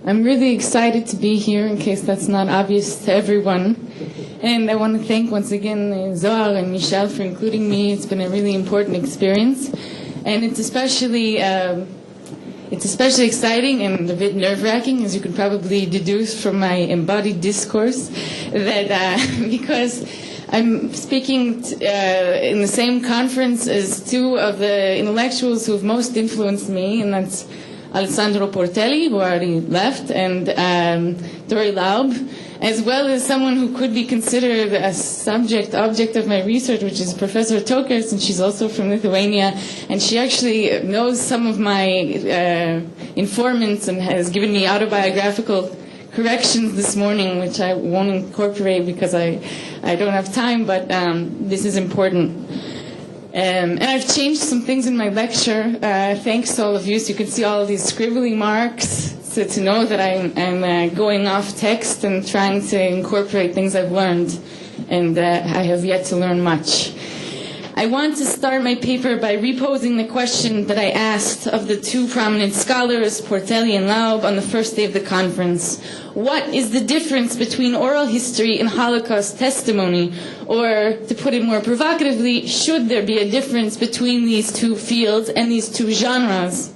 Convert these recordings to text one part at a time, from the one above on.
I'm really excited to be here, in case that's not obvious to everyone. And I want to thank once again Zohar and Michelle for including me. It's been a really important experience. And it's especially exciting and a bit nerve-wracking, as you can probably deduce from my embodied discourse, that because I'm speaking in the same conference as two of the intellectuals who have most influenced me, and that's Alessandro Portelli, who already left, and Dori Laub, as well as someone who could be considered a object of my research, which is Professor Tokers, and she's also from Lithuania, and she actually knows some of my informants and has given me autobiographical corrections this morning, which I won't incorporate because I don't have time, but this is important. And I've changed some things in my lecture, thanks to all of you. So you can see all of these scribbly marks, so to know that I'm going off text and trying to incorporate things I've learned, and I have yet to learn much. I want to start my paper by reposing the question that I asked of the two prominent scholars, Portelli and Laub, on the first day of the conference. What is the difference between oral history and Holocaust testimony? Or, to put it more provocatively, should there be a difference between these two fields and these two genres?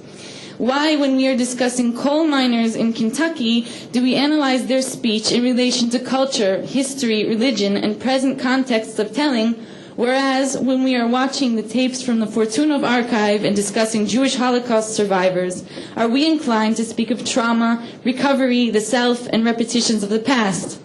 Why, when we are discussing coal miners in Kentucky, do we analyze their speech in relation to culture, history, religion, and present contexts of telling, whereas when we are watching the tapes from the Fortunov archive and discussing Jewish Holocaust survivors, are we inclined to speak of trauma, recovery, the self, and repetitions of the past?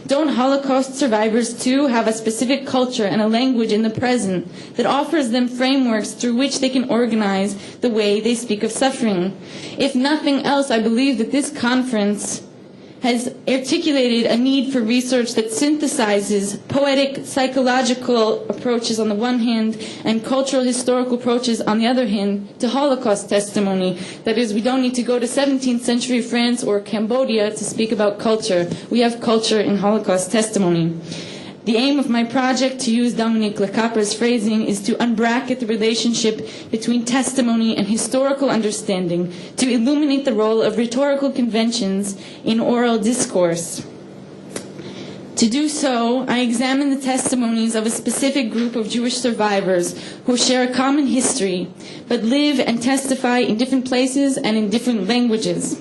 Don't Holocaust survivors too have a specific culture and a language in the present that offers them frameworks through which they can organize the way they speak of suffering? If nothing else, I believe that this conference has articulated a need for research that synthesizes poetic, psychological approaches on the one hand and cultural, historical approaches on the other hand to Holocaust testimony. That is, we don't need to go to 17th century France or Cambodia to speak about culture. We have culture in Holocaust testimony. The aim of my project, to use Dominic Lecapra's phrasing, is to unbracket the relationship between testimony and historical understanding, to illuminate the role of rhetorical conventions in oral discourse. To do so, I examine the testimonies of a specific group of Jewish survivors who share a common history, but live and testify in different places and in different languages.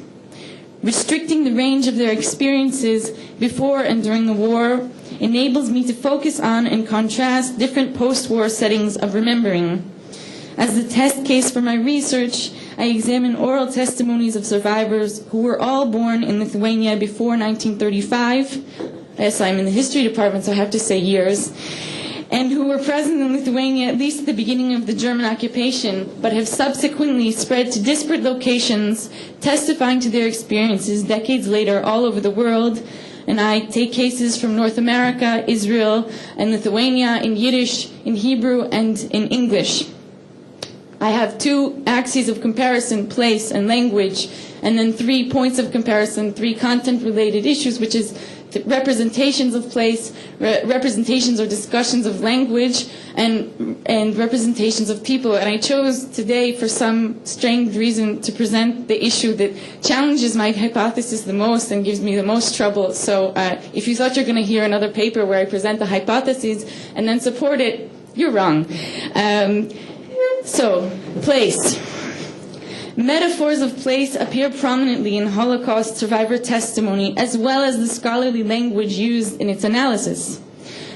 Restricting the range of their experiences before and during the war enables me to focus on and contrast different post-war settings of remembering. As the test case for my research, I examine oral testimonies of survivors who were all born in Lithuania before 1935. Yes, I'm in the history department, so I have to say years. And who were present in Lithuania at least at the beginning of the German occupation, but have subsequently spread to disparate locations, testifying to their experiences decades later all over the world. And I take cases from North America, Israel, and Lithuania in Yiddish, in Hebrew, and in English. I have two axes of comparison, place and language, and then 3 points of comparison, 3 content-related issues, which is representations of place, representations or discussions of language, and representations of people. And I chose today, for some strange reason, to present the issue that challenges my hypothesis the most and gives me the most trouble. So if you thought you're going to hear another paper where I present the hypotheses and then support it, you're wrong. So, place. Metaphors of place appear prominently in Holocaust survivor testimony, as well as the scholarly language used in its analysis.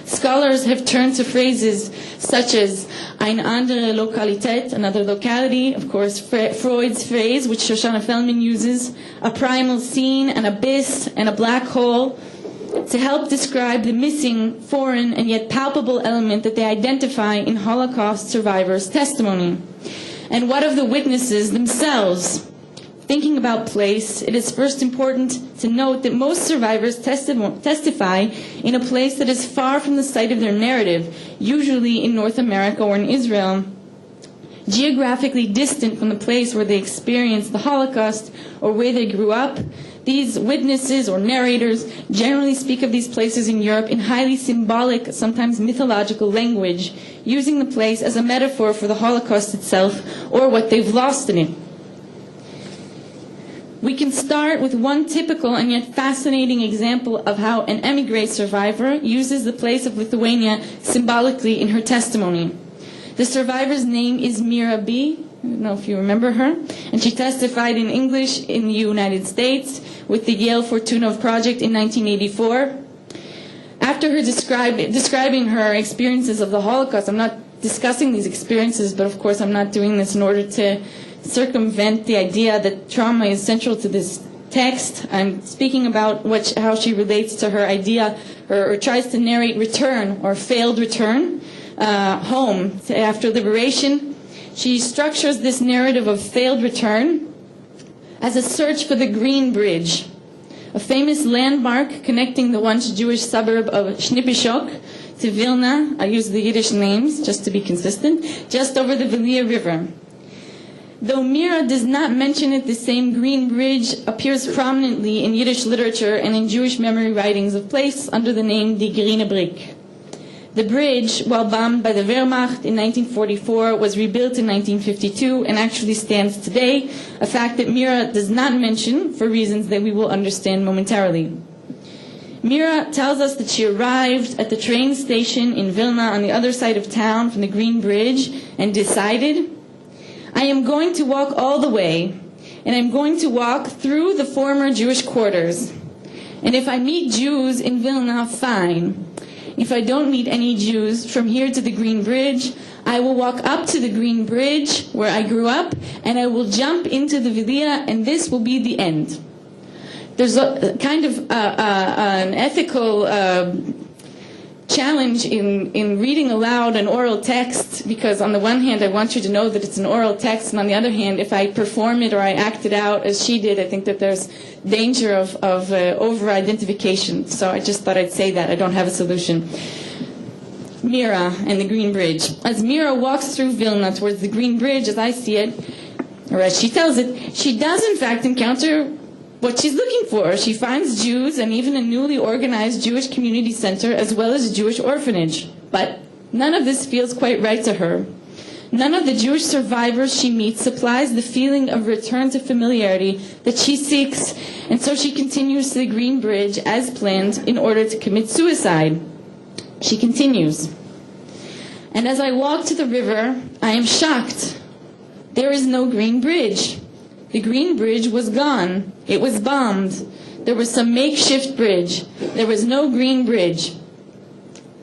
Scholars have turned to phrases such as eine andere Lokalität, another locality, of course Freud's phrase, which Shoshana Feldman uses, a primal scene, an abyss, and a black hole, to help describe the missing, foreign, and yet palpable element that they identify in Holocaust survivors' testimony. And what of the witnesses themselves? Thinking about place, it is first important to note that most survivors testify in a place that is far from the site of their narrative, usually in North America or in Israel. Geographically distant from the place where they experienced the Holocaust or where they grew up, these witnesses or narrators generally speak of these places in Europe in highly symbolic, sometimes mythological language, using the place as a metaphor for the Holocaust itself or what they've lost in it. We can start with one typical and yet fascinating example of how an émigré survivor uses the place of Lithuania symbolically in her testimony. The survivor's name is Mira B. I don't know if you remember her. And she testified in English in the United States with the Yale Fortunov Project in 1984. After her describing her experiences of the Holocaust, I'm not discussing these experiences, but of course I'm not doing this in order to circumvent the idea that trauma is central to this text. I'm speaking about how she relates to her idea or tries to narrate return or failed return home after liberation. She structures this narrative of failed return as a search for the Green Bridge, a famous landmark connecting the once Jewish suburb of Shnipishok to Vilna. I use the Yiddish names just to be consistent, just over the Vilia River. Though Mira does not mention it, the same Green Bridge appears prominently in Yiddish literature and in Jewish memory writings of place under the name Die Grüne Brücke. The bridge, while bombed by the Wehrmacht in 1944, was rebuilt in 1952 and actually stands today, a fact that Mira does not mention for reasons that we will understand momentarily. Mira tells us that she arrived at the train station in Vilna on the other side of town from the Green Bridge and decided, I am going to walk all the way, and I'm going to walk through the former Jewish quarters. And if I meet Jews in Vilna, fine. If I don't meet any Jews from here to the Green Bridge, I will walk up to the Green Bridge where I grew up, and I will jump into the Vilia, and this will be the end. There's a kind of an ethical challenge in reading aloud an oral text, because on the one hand I want you to know that it's an oral text, and on the other hand, if I perform it or I act it out as she did, I think that there's danger of over-identification. So I just thought I'd say that. I don't have a solution. Mira and the Green Bridge. As Mira walks through Vilna towards the Green Bridge, as I see it, or as she tells it, she does in fact encounter what she's looking for. She finds Jews and even a newly organized Jewish community center as well as a Jewish orphanage. But none of this feels quite right to her. None of the Jewish survivors she meets supplies the feeling of return to familiarity that she seeks, and so she continues to the Green Bridge as planned in order to commit suicide. She continues, and as I walk to the river, I am shocked. There is no Green Bridge. The Green Bridge was gone. It was bombed. There was some makeshift bridge. There was no Green Bridge.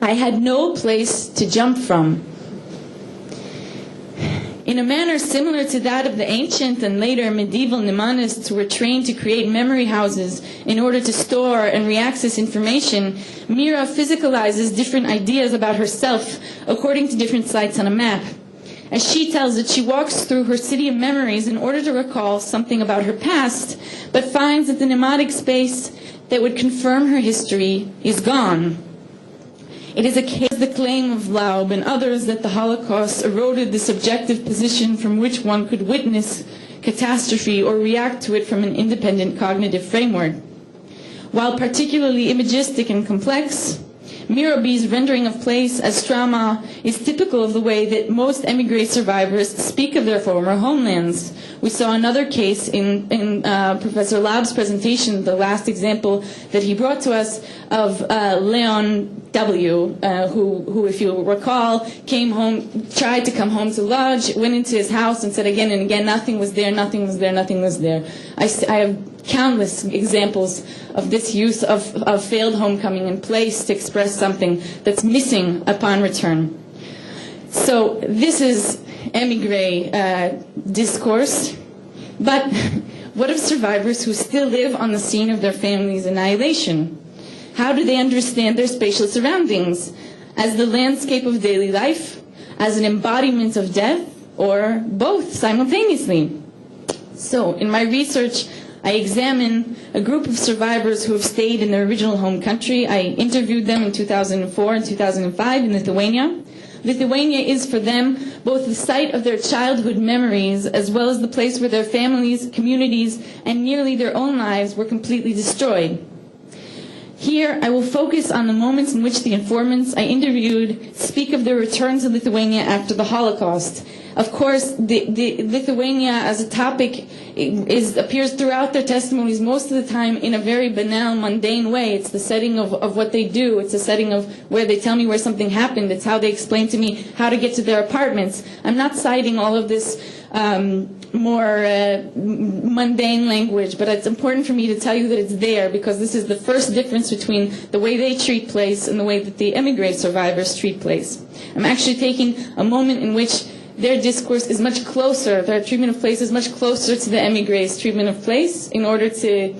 I had no place to jump from. In a manner similar to that of the ancient and later medieval mnemonists who were trained to create memory houses in order to store and reaccess information, Mira physicalizes different ideas about herself according to different sites on a map. As she tells it, she walks through her city of memories in order to recall something about her past, but finds that the mnemonic space that would confirm her history is gone. It is a case of the claim of Laub and others that the Holocaust eroded the subjective position from which one could witness catastrophe or react to it from an independent cognitive framework. While particularly imagistic and complex, Mira B's rendering of place as trauma is typical of the way that most émigré survivors speak of their former homelands. We saw another case in Professor Laub's presentation, the last example that he brought to us, of Leon W., who, if you recall, came home, tried to come home to Lodge, went into his house and said again and again, nothing was there, nothing was there, nothing was there. I have countless examples of this use of failed homecoming in place to express something that's missing upon return. So this is émigré discourse, but what of survivors who still live on the scene of their family's annihilation? How do they understand their spatial surroundings? As the landscape of daily life, as an embodiment of death, or both simultaneously? So in my research, I examine a group of survivors who have stayed in their original home country. I interviewed them in 2004 and 2005 in Lithuania. Lithuania is for them both the site of their childhood memories as well as the place where their families, communities, and nearly their own lives were completely destroyed. Here, I will focus on the moments in which the informants I interviewed speak of their return to Lithuania after the Holocaust. Of course, the Lithuania as a topic appears throughout their testimonies most of the time in a very banal, mundane way. It's the setting of what they do. It's the setting of where they tell me where something happened. It's how they explain to me how to get to their apartments. I'm not citing all of this more mundane language, but it's important for me to tell you that it's there because this is the first difference between the way they treat place and the way that the emigre survivors treat place. I'm actually taking a moment in which their discourse is much closer, their treatment of place is much closer to the emigre's treatment of place in order to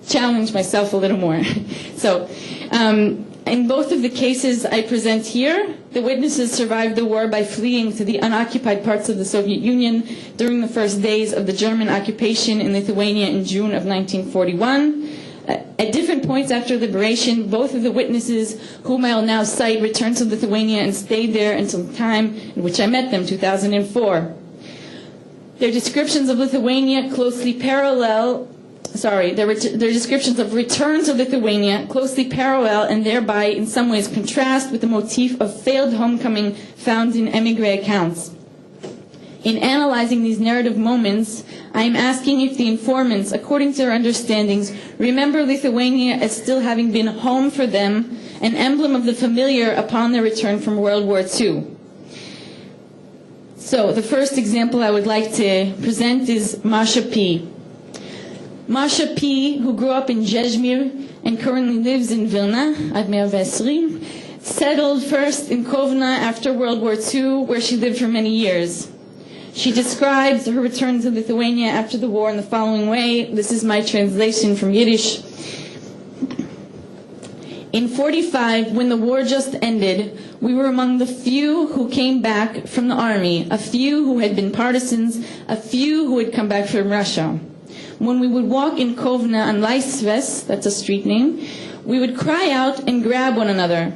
challenge myself a little more. So, in both of the cases I present here, the witnesses survived the war by fleeing to the unoccupied parts of the Soviet Union during the first days of the German occupation in Lithuania in June of 1941. At different points after liberation, both of the witnesses, whom I'll now cite, returned to Lithuania and stayed there until the time in which I met them, 2004. Their descriptions of Lithuania closely parallel their descriptions of return to Lithuania closely parallel and thereby in some ways contrast with the motif of failed homecoming found in emigre accounts. In analyzing these narrative moments, I am asking if the informants, according to their understandings, remember Lithuania as still having been home for them, an emblem of the familiar upon their return from World War II. So, the first example I would like to present is Masha P. Masha P., who grew up in Zhezhmir and currently lives in Vilna, Ad 120, settled first in Kovna after World War II, where she lived for many years. She describes her return to Lithuania after the war in the following way. This is my translation from Yiddish. In 1945, when the war just ended, we were among the few who came back from the army, a few who had been partisans, a few who had come back from Russia. When we would walk in Kovna on Laisves, that's a street name, we would cry out and grab one another.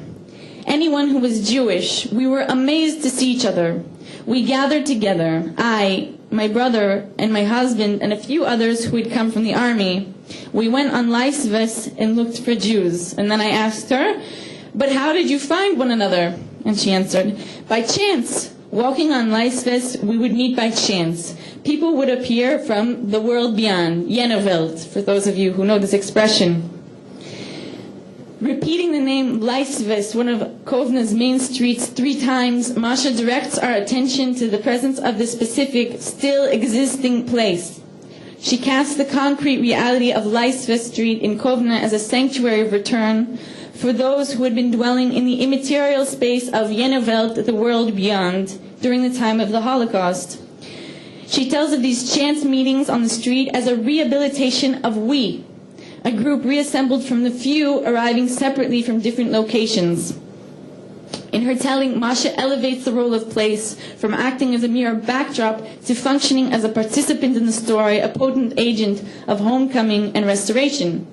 Anyone who was Jewish, we were amazed to see each other. We gathered together, I, my brother, and my husband, and a few others who had come from the army. We went on Laisves and looked for Jews. And then I asked her, "But how did you find one another?" And she answered, "By chance. Walking on Laisves, we would meet by chance. People would appear from the world beyond, Jenewelt, for those of you who know this expression." Repeating the name Laisves, one of Kovna's main streets, 3 times, Masha directs our attention to the presence of this specific, still existing place. She casts the concrete reality of Laisves Street in Kovna as a sanctuary of return for those who had been dwelling in the immaterial space of Jenewelt, the world beyond, during the time of the Holocaust. She tells of these chance meetings on the street as a rehabilitation of we, a group reassembled from the few arriving separately from different locations. In her telling, Masha elevates the role of place from acting as a mere backdrop to functioning as a participant in the story, a potent agent of homecoming and restoration.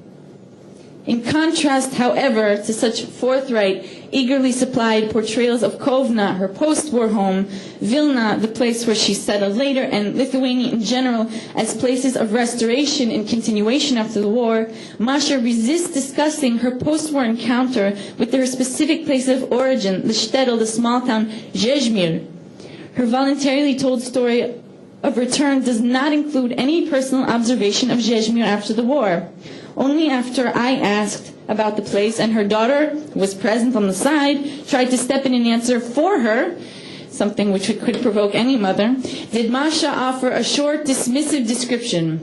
In contrast, however, to such forthright, eagerly supplied portrayals of Kovna, her post-war home, Vilna, the place where she settled later, and Lithuania in general as places of restoration and continuation after the war, Masha resists discussing her post-war encounter with their specific place of origin, the shtetl, the small town Zhezhmir. Her voluntarily told story of return does not include any personal observation of Zhezhmir after the war. Only after I asked about the place and her daughter, who was present on the side, tried to step in and answer for her, something which could provoke any mother, did Masha offer a short, dismissive description.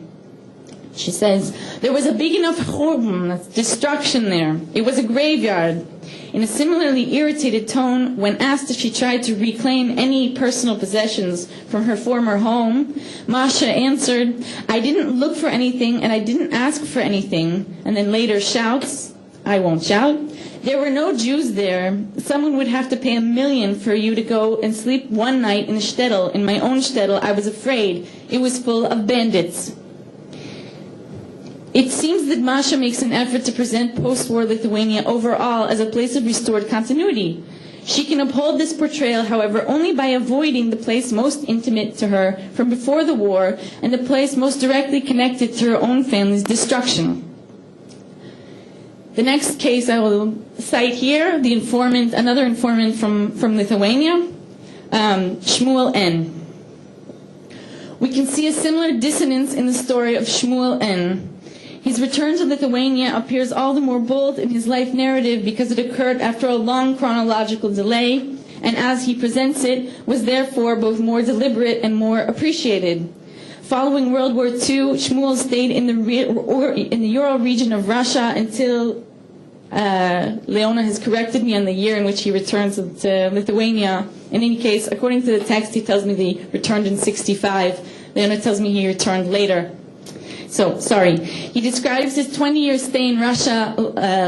She says, "There was a big enough churban, that's destruction there. It was a graveyard." In a similarly irritated tone, when asked if she tried to reclaim any personal possessions from her former home, Masha answered, "I didn't look for anything and I didn't ask for anything," and then later shouts, I won't shout, "There were no Jews there. Someone would have to pay $1 million for you to go and sleep one night in a shtetl. In my own shtetl, I was afraid. It was full of bandits." It seems that Masha makes an effort to present post-war Lithuania overall as a place of restored continuity. She can uphold this portrayal, however, only by avoiding the place most intimate to her from before the war and the place most directly connected to her own family's destruction. The next case I will cite here, the informant, another informant from Lithuania, Shmuel N. We can see a similar dissonance in the story of Shmuel N. His return to Lithuania appears all the more bold in his life narrative because it occurred after a long chronological delay, and as he presents it, was therefore both more deliberate and more appreciated. Following World War II, Shmuel stayed in the Ural region of Russia until Leona has corrected me on the year in which he returned to Lithuania. In any case, according to the text, he tells me that he returned in 65. Leona tells me he returned later. So, sorry. He describes his 20-year stay in Russia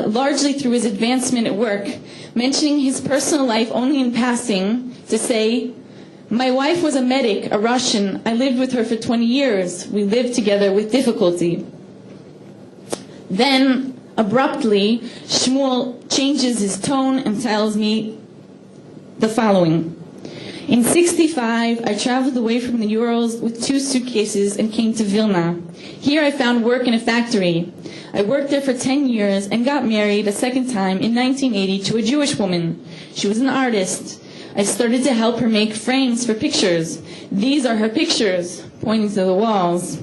largely through his advancement at work, mentioning his personal life only in passing to say, "My wife was a medic, a Russian. I lived with her for 20 years. We lived together with difficulty." Then, abruptly, Shmuel changes his tone and tells me the following. In 65, I traveled away from the Urals with 2 suitcases and came to Vilna. Here I found work in a factory. I worked there for 10 years and got married a second time in 1980 to a Jewish woman. She was an artist. I started to help her make frames for pictures. These are her pictures, pointing to the walls.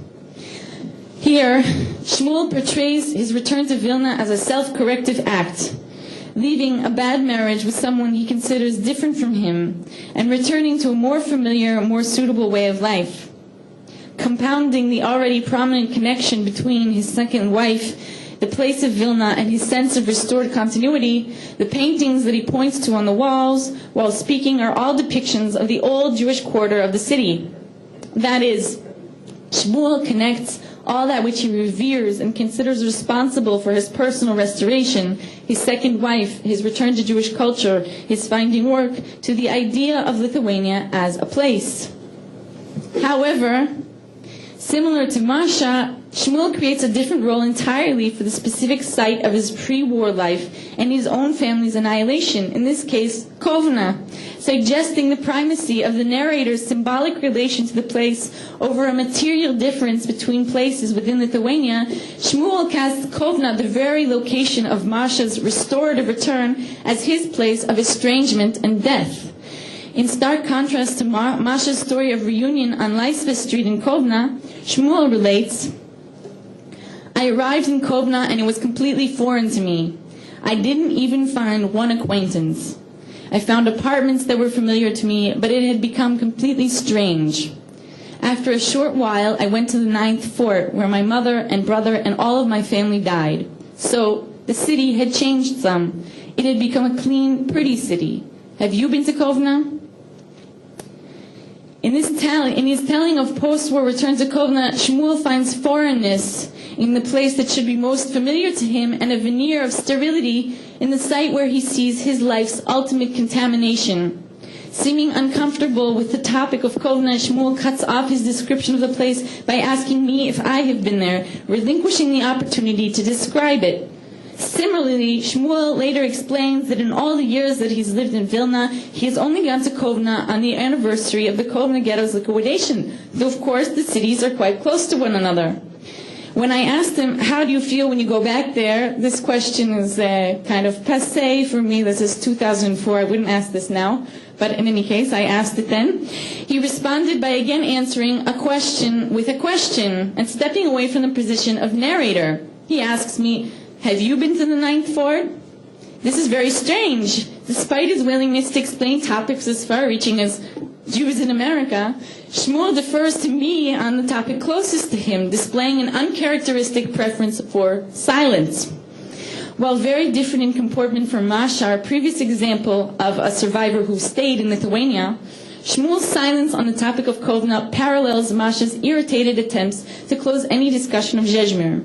Here, Shmuel portrays his return to Vilna as a self-corrective act, leaving a bad marriage with someone he considers different from him, and returning to a more familiar, more suitable way of life. Compounding the already prominent connection between his second wife, the place of Vilna, and his sense of restored continuity, the paintings that he points to on the walls while speaking are all depictions of the old Jewish quarter of the city. That is, Shmuel connects all that which he reveres and considers responsible for his personal restoration, his second wife, his return to Jewish culture, his finding work, to the idea of Lithuania as a place. However, similar to Masha, Shmuel creates a different role entirely for the specific site of his pre-war life and his own family's annihilation, in this case, Kovna, suggesting the primacy of the narrator's symbolic relation to the place over a material difference between places within Lithuania. Shmuel casts Kovna, the very location of Masha's restorative return, as his place of estrangement and death. In stark contrast to Masha's story of reunion on Leisva Street in Kovna, Shmuel relates, "I arrived in Kovna and it was completely foreign to me. I didn't even find one acquaintance. I found apartments that were familiar to me, but it had become completely strange. After a short while, I went to the 9th Fort, where my mother and brother and all of my family died. So, the city had changed some. It had become a clean, pretty city. Have you been to Kovna?" In his telling of post-war return to Kovna, Shmuel finds foreignness in the place that should be most familiar to him and a veneer of sterility in the site where he sees his life's ultimate contamination. Seeming uncomfortable with the topic of Kovna, Shmuel cuts off his description of the place by asking me if I have been there, relinquishing the opportunity to describe it. Similarly, Shmuel later explains that in all the years that he's lived in Vilna, he has only gone to Kovna on the anniversary of the Kovna ghetto's liquidation, though of course the cities are quite close to one another. When I asked him, "How do you feel when you go back there?" This question is kind of passé for me. This is 2004. I wouldn't ask this now. But in any case, I asked it then. He responded by again answering a question with a question and stepping away from the position of narrator. He asks me, "Have you been to the 9th Fort?" This is very strange. Despite his willingness to explain topics as far-reaching as Jews in America, Shmuel defers to me on the topic closest to him, displaying an uncharacteristic preference for silence. While very different in comportment from Masha, our previous example of a survivor who stayed in Lithuania, Shmuel's silence on the topic of Kovna parallels Masha's irritated attempts to close any discussion of Zhezhmir.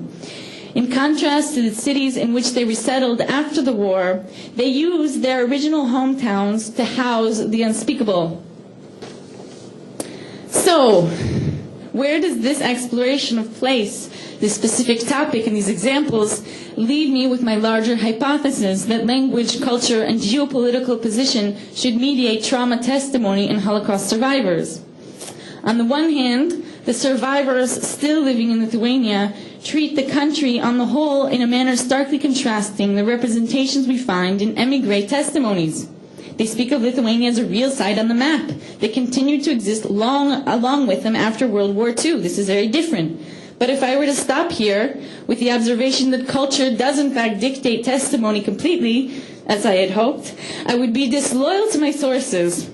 In contrast to the cities in which they resettled after the war, they used their original hometowns to house the unspeakable. So, where does this exploration of place, this specific topic and these examples, lead me with my larger hypothesis that language, culture, and geopolitical position should mediate trauma testimony in Holocaust survivors? On the one hand, the survivors still living in Lithuania treat the country on the whole in a manner starkly contrasting the representations we find in émigré testimonies. They speak of Lithuania as a real site on the map that continued to exist along with them after World War II. This is very different. But if I were to stop here with the observation that culture does in fact dictate testimony completely, as I had hoped, I would be disloyal to my sources.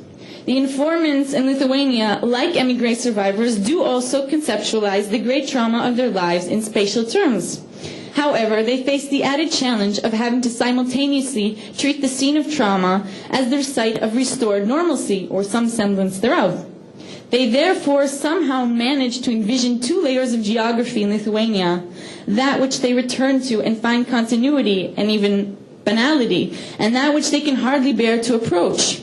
The informants in Lithuania, like émigré survivors, do also conceptualize the great trauma of their lives in spatial terms. However, they face the added challenge of having to simultaneously treat the scene of trauma as their site of restored normalcy, or some semblance thereof. They therefore somehow manage to envision two layers of geography in Lithuania, that which they return to and find continuity and even banality, and that which they can hardly bear to approach.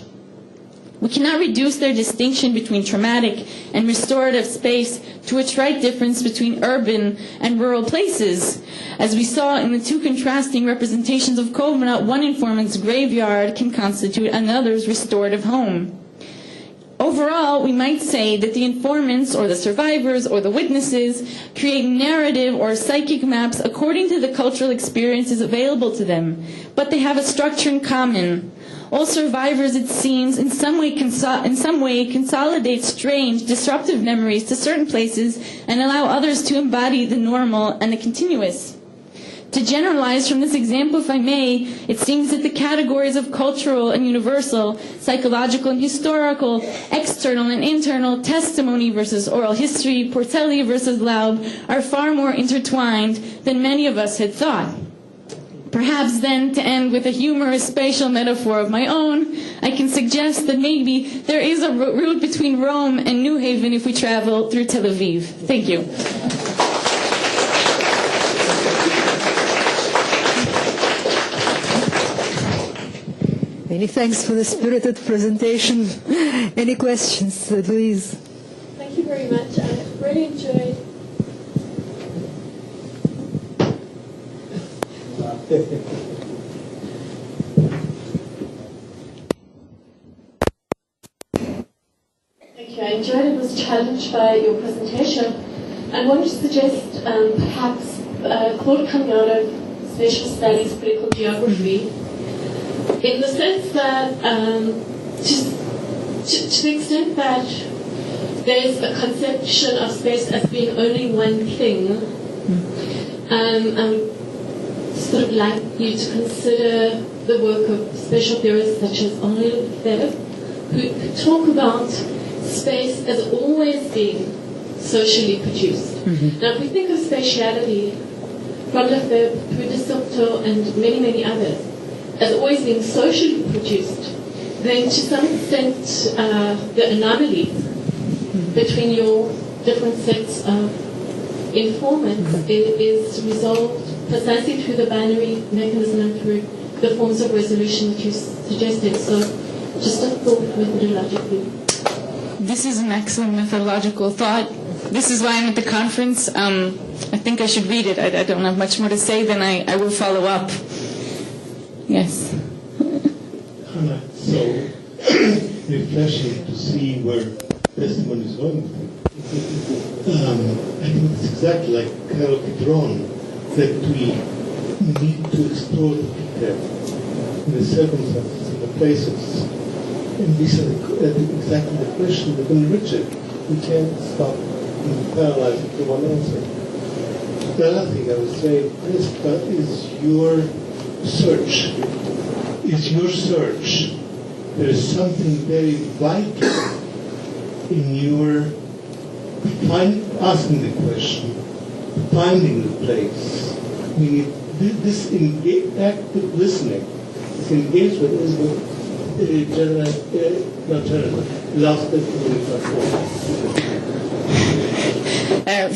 We cannot reduce their distinction between traumatic and restorative space to a trite difference between urban and rural places. As we saw in the two contrasting representations of Kovna, one informant's graveyard can constitute another's restorative home. Overall, we might say that the informants, or the survivors, or the witnesses, create narrative or psychic maps according to the cultural experiences available to them, but they have a structure in common. All survivors, it seems, in some way consolidate strange, disruptive memories to certain places and allow others to embody the normal and the continuous. To generalize from this example, if I may, it seems that the categories of cultural and universal, psychological and historical, external and internal, testimony versus oral history, Portelli versus Laub, are far more intertwined than many of us had thought. Perhaps then, to end with a humorous spatial metaphor of my own, I can suggest that maybe there is a route between Rome and New Haven if we travel through Tel Aviv. Thank you. Many thanks for the spirited presentation. Any questions, Louise? Thank you very much. I really enjoyed. Thank you. I enjoyed it. Was challenged by your presentation. I wanted to suggest perhaps a thought coming out of spatial studies, political geography, in the sense that to the extent that there's a conception of space as being only one thing, I would sort of like you to consider the work of spatial theorists such as Henri Lefebvre, who talk about space as always being socially produced. Mm-hmm. Now, if we think of spatiality from Lefebvre through de Saussure and many, many others, as always being socially produced, then to some extent the anomalies between your different sets of informants is resolved precisely through the binary mechanism and through the forms of resolution that you suggested. So just a thought methodologically. This is an excellent methodological thought. This is why I'm at the conference. I think I should read it. I don't have much more to say, then I will follow up. Yes. Hannah, so refreshing to see where testimony is going. I think it's exactly like Carol Kidron, that we need to explore the detail in the circumstances and the places. And these are exactly the question that when Richard, we can't stop and paralyze it to one answer. The other thing I would say is your search. There is something very vital in your asking the question, finding the place. I mean, this active listening, this engagement is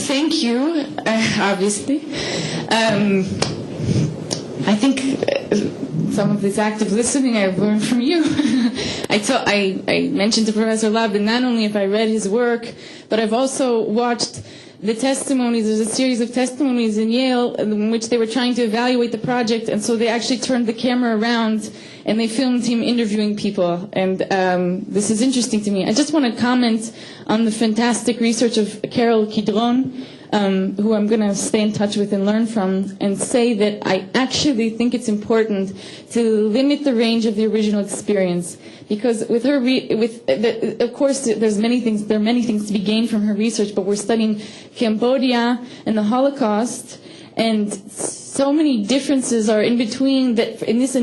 thank you, obviously. I think some of this active listening I've learned from you. I mentioned to Professor Laub that not only have I read his work, but I've also watched the testimonies. There's a series of testimonies in Yale in which they were trying to evaluate the project, and so they actually turned the camera around and they filmed him interviewing people. And this is interesting to me. I just want to comment on the fantastic research of Carol Kidron. who I'm going to stay in touch with and learn from, and say that I actually think it's important to limit the range of the original experience. Because with her, of course, there are many things to be gained from her research, but we're studying Cambodia and the Holocaust, and so many differences are in between that in this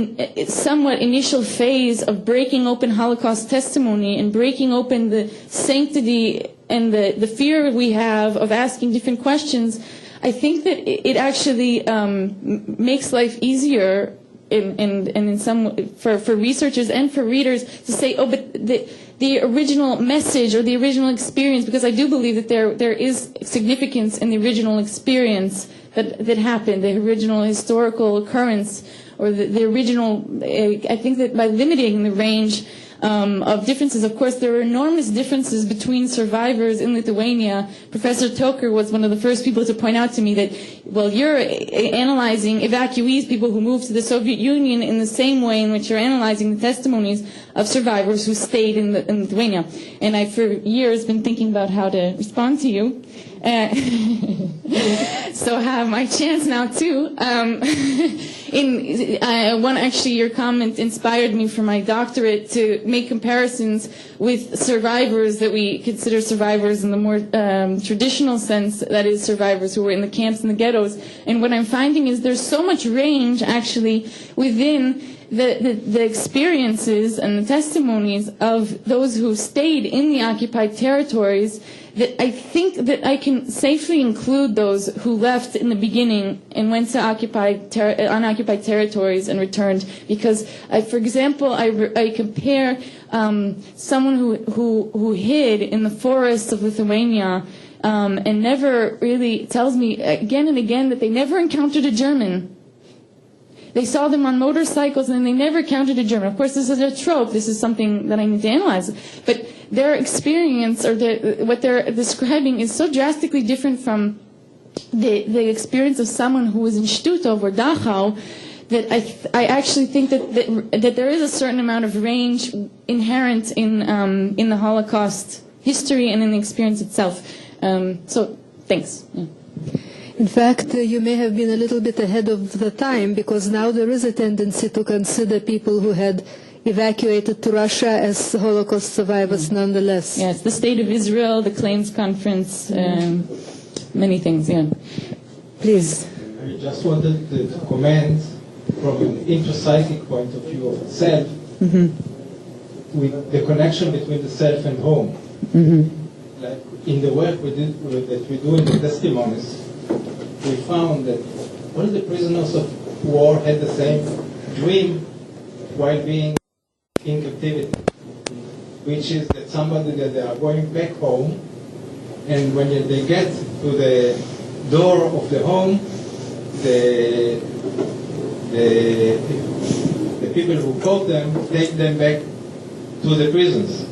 somewhat initial phase of breaking open Holocaust testimony and breaking open the sanctity and the fear we have of asking different questions. I think that it actually makes life easier in some for researchers and for readers to say, oh, but the original message or the original experience, because I do believe that there is significance in the original experience that happened, the original historical occurrence, or the original. I think that by limiting the range of differences, of course, there are enormous differences between survivors in Lithuania. Professor Toker was one of the first people to point out to me that, well, you're analyzing evacuees, people who moved to the Soviet Union, in the same way in which you're analyzing the testimonies of survivors who stayed in Lithuania. And I've for years been thinking about how to respond to you. So I have my chance now too. Actually, your comment inspired me for my doctorate to make comparisons with survivors that we consider survivors in the more traditional sense, that is, survivors who were in the camps and the ghettos. And what I'm finding is there's so much range actually within the experiences and the testimonies of those who stayed in the occupied territories, that I think that I can safely include those who left in the beginning and went to unoccupied territories and returned. Because, for example, I compare someone who hid in the forests of Lithuania and never really tells me again and again that they never encountered a German. They saw them on motorcycles and they never encountered a German. Of course, this is a trope. This is something that I need to analyze. But their experience, or what they're describing, is so drastically different from the experience of someone who was in Shtutov or Dachau, that I actually think that there is a certain amount of range inherent in the Holocaust history and in the experience itself. So, thanks. Yeah. In fact, you may have been a little bit ahead of the time, because now there is a tendency to consider people who had evacuated to Russia as Holocaust survivors nonetheless. Yes, the State of Israel, the Claims Conference, many things, yeah. Please. I just wanted to comment from an intrapsychic point of view of the self, with the connection between the self and home. Like in the work that we do in the testimonies, we found that all the prisoners of war had the same dream while being in captivity, which is that they are going back home, and when they get to the door of the home, the people who caught them take them back to the prisons,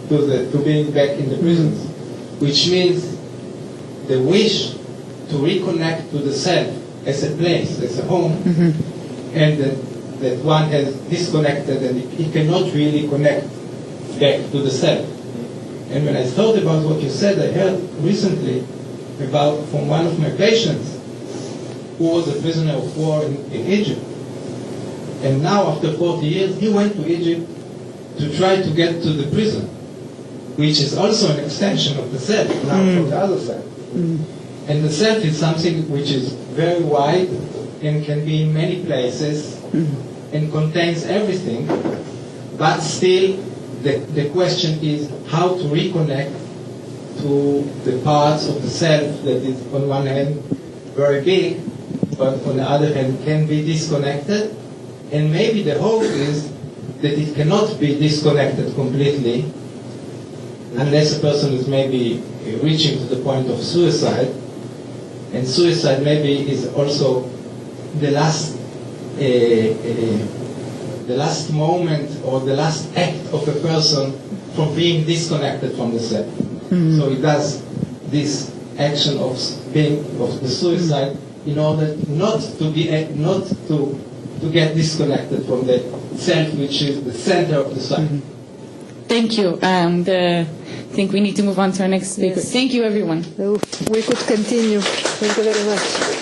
to being back in the prisons, which means the wish to reconnect to the self as a place, as a home, and that one has disconnected and he cannot really connect back to the self. And when I thought about what you said, I heard recently from one of my patients who was a prisoner of war in Egypt. And now, after 40 years, he went to Egypt to try to get to the prison, which is also an extension of the self, now from the other side. And the self is something which is very wide and can be in many places and contains everything, but still the question is how to reconnect to the parts of the self that is on one hand very big, but on the other hand can be disconnected. And maybe the hope is that it cannot be disconnected completely unless a person is maybe reaching to the point of suicide. And suicide maybe is also the last moment or the last act of a person from being disconnected from the self. So he does this action of the suicide in order not to get disconnected from the self, which is the center of the self. Thank you. I think we need to move on to our next speaker. Yes. Thank you, everyone. We could continue. Thank you very much.